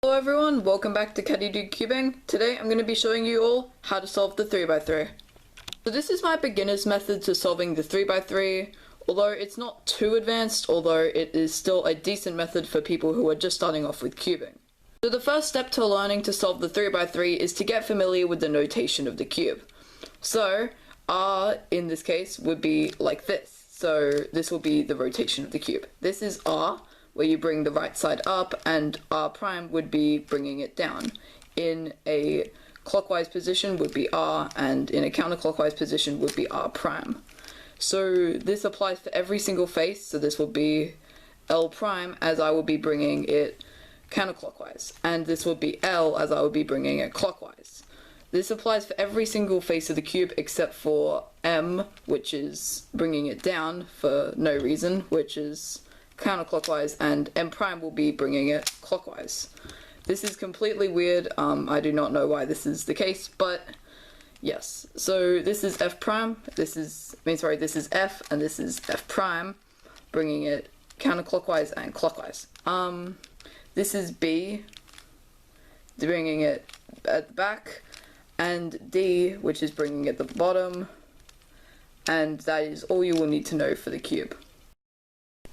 Hello everyone, welcome back to Caddy Do Cubing. Today I'm going to be showing you all how to solve the 3x3. So this is my beginner's method to solving the 3x3, although it's not too advanced, although it is still a decent method for people who are just starting off with cubing. So the first step to learning to solve the 3x3 is to get familiar with the notation of the cube. So R in this case would be like this. So this will be the rotation of the cube. This is R, where you bring the right side up, and R prime would be bringing it down. In a clockwise position would be R, and in a counterclockwise position would be R prime. So this applies for every single face, so this will be L prime as I will be bringing it counterclockwise, and this would be L as I would be bringing it clockwise. This applies for every single face of the cube except for M, which is bringing it down for no reason, which is counterclockwise, and M prime will be bringing it clockwise. This is completely weird. I do not know why this is the case, but yes. So this is F prime, this is F, and this is F prime, bringing it counterclockwise and clockwise. This is B, bringing it at the back, and D, which is bringing it at the bottom, and that is all you will need to know for the cube.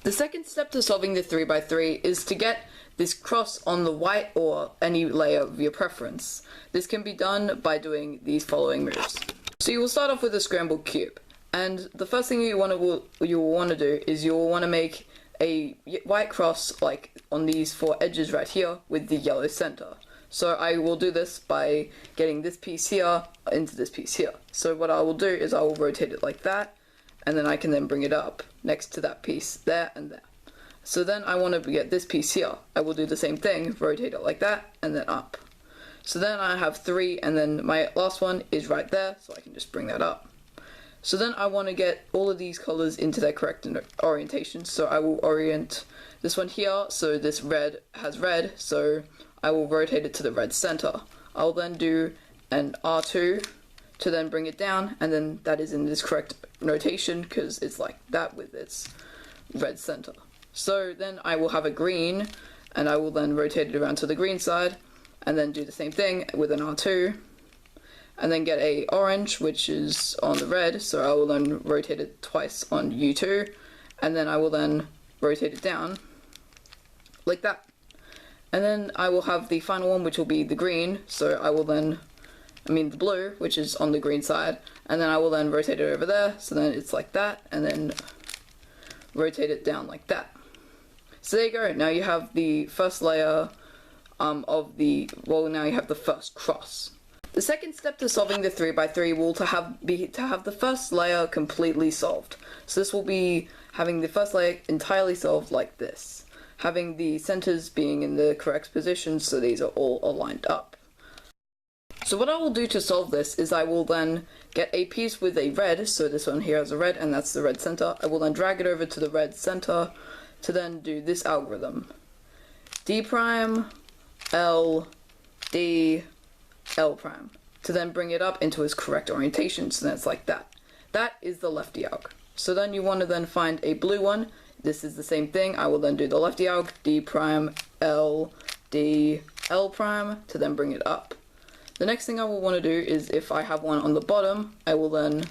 The second step to solving the 3x3 is to get this cross on the white or any layer of your preference. This can be done by doing these following moves. So you will start off with a scrambled cube, and the first thing you will want to do is you will want to make a white cross like on these four edges right here with the yellow center. So I will do this by getting this piece here into this piece here. So what I will do is I will rotate it like that, and then I can then bring it up next to that piece there and there. So then I want to get this piece here. I will do the same thing, rotate it like that, and then up. So then I have three, and then my last one is right there, so I can just bring that up. So then I want to get all of these colors into their correct orientation, so I will orient this one here, so this red has red, so I will rotate it to the red center. I will then do an R2 to then bring it down, and then that is in this correct notation because it's like that with its red center. So then I will have a green, and I will then rotate it around to the green side, and then do the same thing with an R2, and then get a orange, which is on the red, so I will then rotate it twice on U2, and then I will then rotate it down like that. And then I will have the final one, which will be the green, so I will then, the blue, which is on the green side, and then I will then rotate it over there, so then it's like that, and then rotate it down like that. So there you go, now you have the first layer now you have the first cross. The second step to solving the 3x3 will be to have the first layer completely solved. So this will be having the first layer entirely solved like this, having the centers being in the correct position, so these are all aligned up. So what I will do to solve this is I will then get a piece with a red, so this one here has a red, and that's the red center. I will then drag it over to the red center to then do this algorithm. D prime, L, D, L prime, to then bring it up into its correct orientation, so then it's like that. That is the lefty alg. So then you want to then find a blue one. This is the same thing. I will then do the lefty alg, D prime, L, D, L prime, to then bring it up. The next thing I will want to do is, if I have one on the bottom, I will then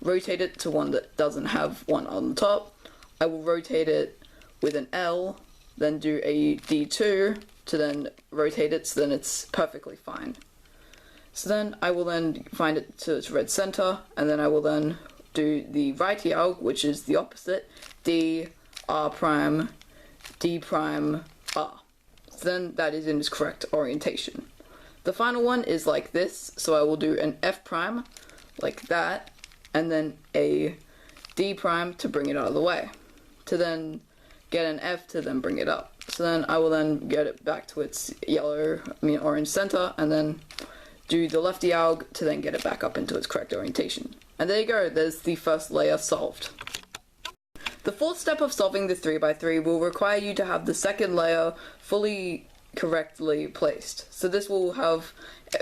rotate it to one that doesn't have one on the top. I will rotate it with an L, then do a D2 to then rotate it so then it's perfectly fine. So then I will then find it to its red center, and then I will then do the righty alg, which is the opposite, D, R prime, D prime, R. So then that is in its correct orientation. The final one is like this, so I will do an F prime, like that, and then a D prime to bring it out of the way, to then get an F to then bring it up. So then I will then get it back to its orange center, and then do the lefty alg to then get it back up into its correct orientation. And there you go, there's the first layer solved. The fourth step of solving the 3x3 will require you to have the second layer fully correctly placed. So this will have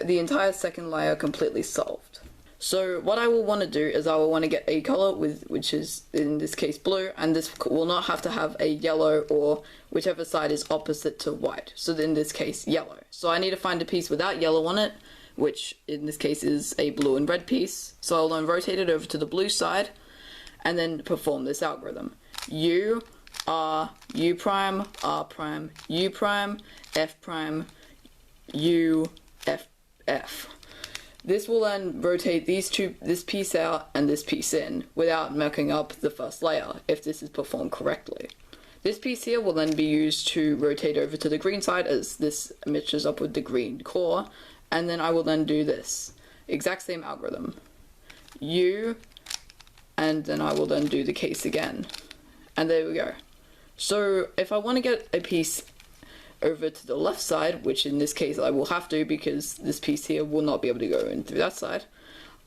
the entire second layer completely solved. So what I will want to do is I will want to get a color which is in this case blue, and this will not have to have a yellow or whichever side is opposite to white. So in this case yellow. So I need to find a piece without yellow on it, which in this case is a blue and red piece. So I'll then rotate it over to the blue side and then perform this algorithm. U, R, U prime, R prime, U prime, F prime, U, F, F. This will then rotate this piece out and this piece in without mucking up the first layer if this is performed correctly. This piece here will then be used to rotate over to the green side as this matches up with the green core, and then I will then do this exact same algorithm. U, and then I will then do the case again. And there we go. So if I want to get a piece over to the left side, which in this case I will have to because this piece here will not be able to go in through that side,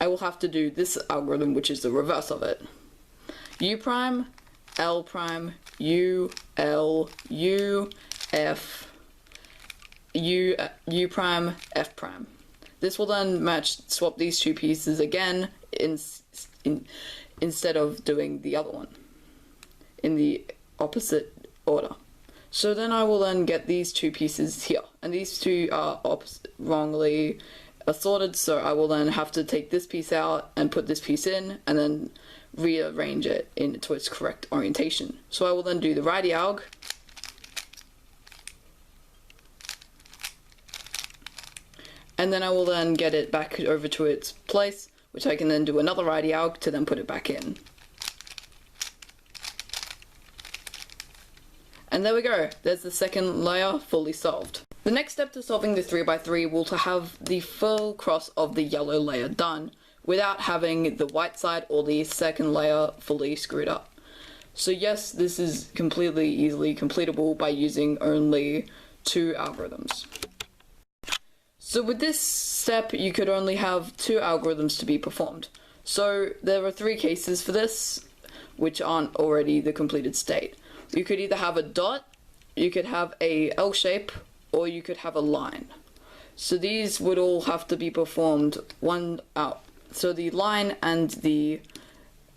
I will have to do this algorithm, which is the reverse of it. U prime, L prime, U, L, U, F, U prime, F prime. This will then swap these two pieces again instead of doing the other one in the opposite order. So then I will then get these two pieces here, and these two are wrongly assorted, so I will then have to take this piece out and put this piece in, and then rearrange it into its correct orientation. So I will then do the righty alg, and then I will then get it back over to its place, which I can then do another righty alg to then put it back in. And there we go, there's the second layer fully solved. The next step to solving the 3x3 will to have the full cross of the yellow layer done without having the white side or the second layer fully screwed up. So yes, this is completely easily completable by using only 2 algorithms. So with this step, you could only have 2 algorithms to be performed. So there are 3 cases for this, which aren't already the completed state. You could either have a dot, you could have a L shape, or you could have a line. So these would all have to be performed one out. So the line and the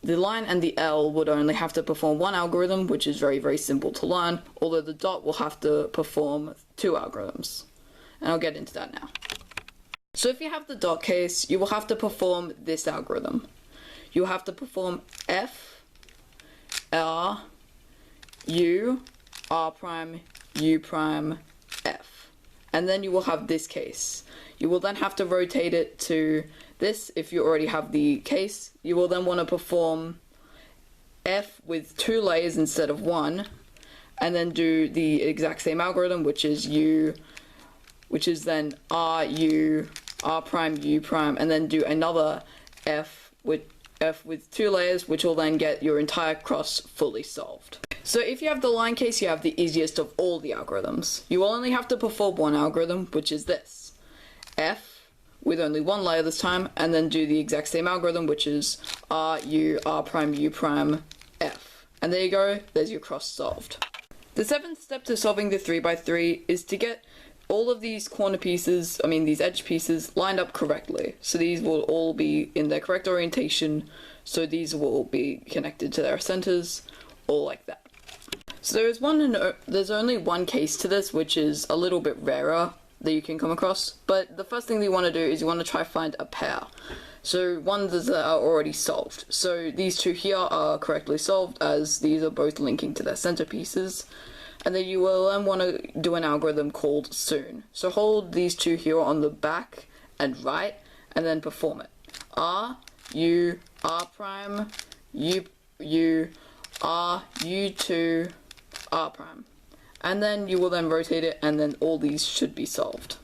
L would only have to perform 1 algorithm, which is very, very simple to learn, although the dot will have to perform 2 algorithms. And I'll get into that now. So if you have the dot case, you will have to perform this algorithm. You will have to perform F, R, U, R prime, U prime, F. And then you will have this case. You will then have to rotate it to this if you already have the case. You will then want to perform F with 2 layers instead of 1, and then do the exact same algorithm, which is U, which is then R, U, R prime, U prime, and then do another F with 2 layers, which will then get your entire cross fully solved. So if you have the line case, you have the easiest of all the algorithms. You will only have to perform 1 algorithm, which is this. F, with only 1 layer this time, and then do the exact same algorithm, which is R, U, R prime, U prime, F. And there you go, there's your cross solved. The 7th step to solving the 3x3 is to get all of these corner pieces, these edge pieces, lined up correctly. So these will all be in their correct orientation, so these will be connected to their centers, all like that. So there's only 1 case to this, which is a little bit rarer that you can come across, but the first thing that you want to do is you want to try find a pair. So ones that are already solved. So these 2 here are correctly solved, as these are both linking to their centerpieces. And then you will then want to do an algorithm called Sune. So hold these 2 here on the back and right, and then perform it. R, U, R prime, U, R, U2, R prime. And then you will then rotate it, and then all these should be solved.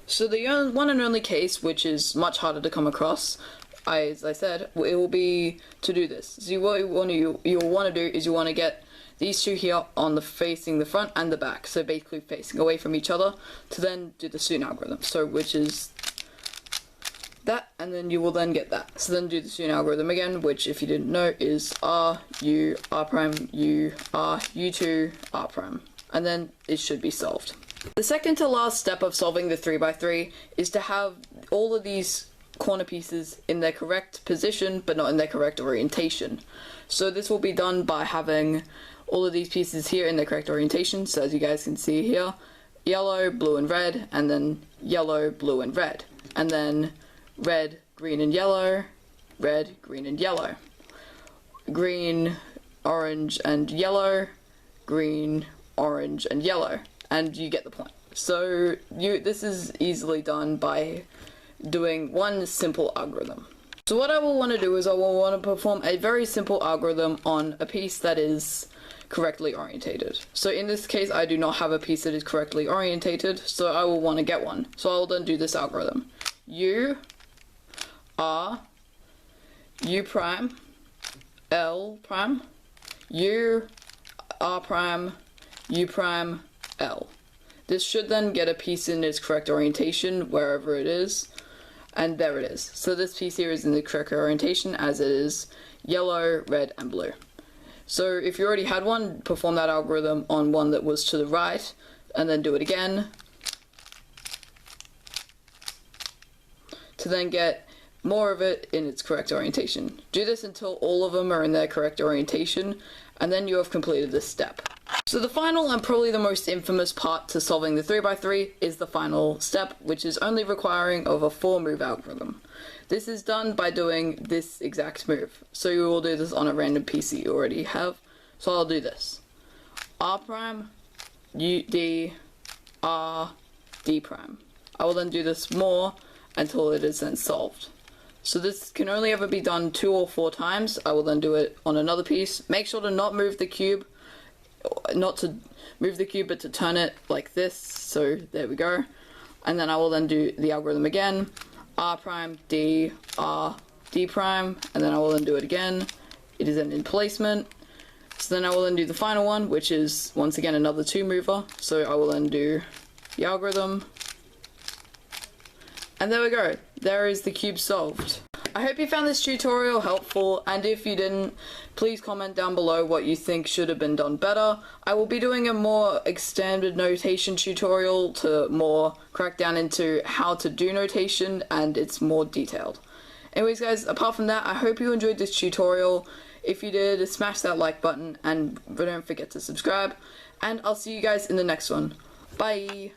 So the one and only case, which is much harder to come across, as I said, it will be to do this. So what you'll want to do is you want to get these 2 here on facing the front and the back, so basically facing away from each other, to then do the Sune algorithm. So which is that, and then you will then get that. So then do the Sune algorithm again, which if you didn't know is R, U, R prime, U, R, U2, R prime. And then it should be solved. The second to last step of solving the 3x3 is to have all of these corner pieces in their correct position but not in their correct orientation. So this will be done by having all of these pieces here in their correct orientation. So as you guys can see here, yellow, blue and red, and then yellow, blue and red, and then red, green and yellow, red, green and yellow, green, orange and yellow, green, orange and yellow, and you get the point. So this is easily done by doing one simple algorithm. So what I will want to do is I will want to perform a very simple algorithm on a piece that is correctly orientated. So in this case I do not have a piece that is correctly orientated, so I will want to get one. So I will then do this algorithm. U R U prime L prime U R prime U prime L. This should then get a piece in its correct orientation wherever it is, and there it is. So this piece here is in the correct orientation as it is yellow, red and blue. So if you already had one, perform that algorithm on one that was to the right and then do it again to then get more of it in its correct orientation. Do this until all of them are in their correct orientation, and then you have completed this step. So the final and probably the most infamous part to solving the 3x3 is the final step, which is only requiring of a 4-move algorithm. This is done by doing this exact move. So you will do this on a random piece that you already have. So I'll do this. R prime, U, D, R, D prime. I will then do this more until it is then solved. So this can only ever be done 2 or 4 times. I will then do it on another piece. Make sure to not move the cube, not to move the cube, but to turn it like this. So there we go. And then I will then do the algorithm again. R prime, D, R, D prime, and then I will then do it again. It is then in placement. So then I will then do the final one, which is once again another 2-mover. So I will then do the algorithm. And there we go. There is the cube solved. I hope you found this tutorial helpful, and if you didn't, please comment down below what you think should have been done better. I will be doing a more extended notation tutorial to more crack down into how to do notation, and it's more detailed. Anyways guys, apart from that, I hope you enjoyed this tutorial. If you did, smash that like button and don't forget to subscribe, and I'll see you guys in the next one. Bye!